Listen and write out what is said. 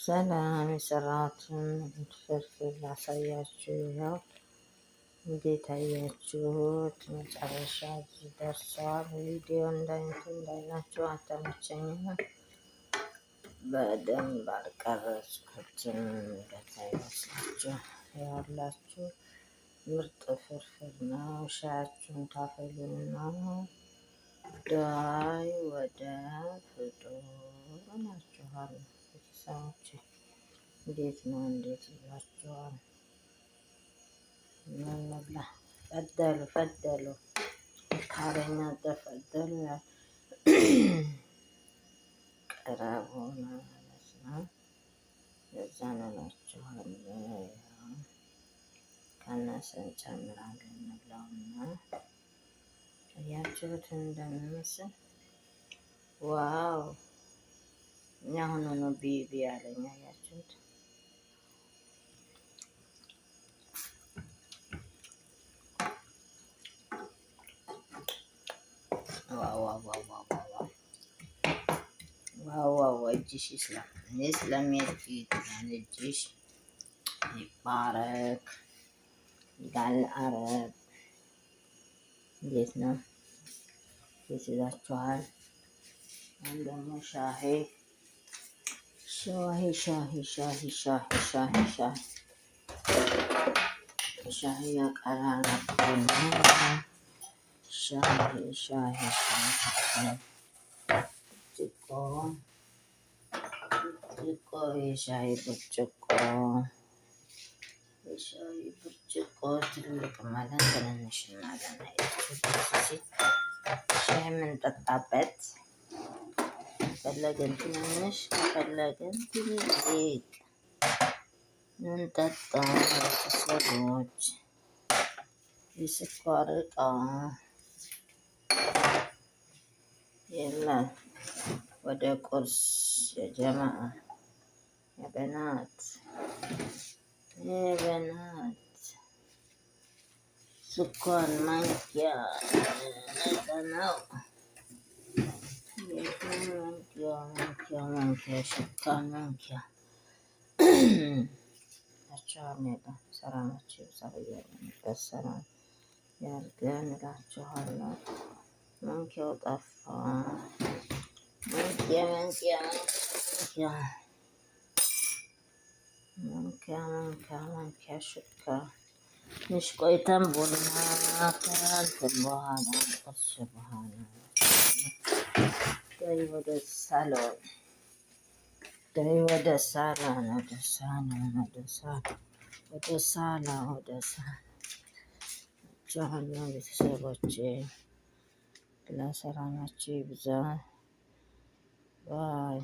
ሰላም የሰራሁትን ፍርፍር ላሳያችሁ ነው። እንዴት አያችሁት? መጨረሻ ደርሷል። ቪዲዮ እንዳይናችሁ አልተመቸኝም። በደንብ አልቀረጽኩትም። እንደዛ ይመስላችሁ ያላችሁ ምርጥ ፍርፍር ነው። ሻያችሁን ታፈሉና ዳይ ወደ ፍጡር ናችኋል። ቤተሰቦቼ እንዴት ነው? እንዴት ይላችኋል? ምን መብላ ፈደሉ ካረኛ ተፈደሉ ቀረቡ ማለት ነው። እዛ ነናችኋል። ከነሰ እንጨምራለን እንብላውና ያችሁት እንደሚመስል ዋው! እኛ አሁን ነው ቢቢ ያለኝ ያያችሁት። ዋው እጅሽ ስለሚሄድ እጅሽ ይባረክ ይላል አረብ። እንዴት ነው? ይዛችኋል። ደግሞ ሻሂ ያቀራረብኩና ሻሂ ብርጭቆ የሻሂ ብርጭቆ ትልቅ ማለት ትንንሽ ማለት ሻይ የምንጠጣበት ከፈለግን ትንንሽ ከፈለግን ትልቅ ምንጠጣ ቤተሰቦች የስኳር እቃ የለም። ወደ ቁርስ የጀማአ የበናት ስኳር ማንኪያ ነው። ማንኪያ ሽታ ማንኪያ ሰራናቸው ሰራን ያርገን እላችኋለሁ። ማንኪያው ጠፋ። ማንኪያ ሽካ ትንሽ ቆይተን ቡና ከእንትን በኋላ ቁርስ በኋላ ወደ ሳሎን ቤተሰቦቼ ለሰላማችሁ ይብዛ ባይ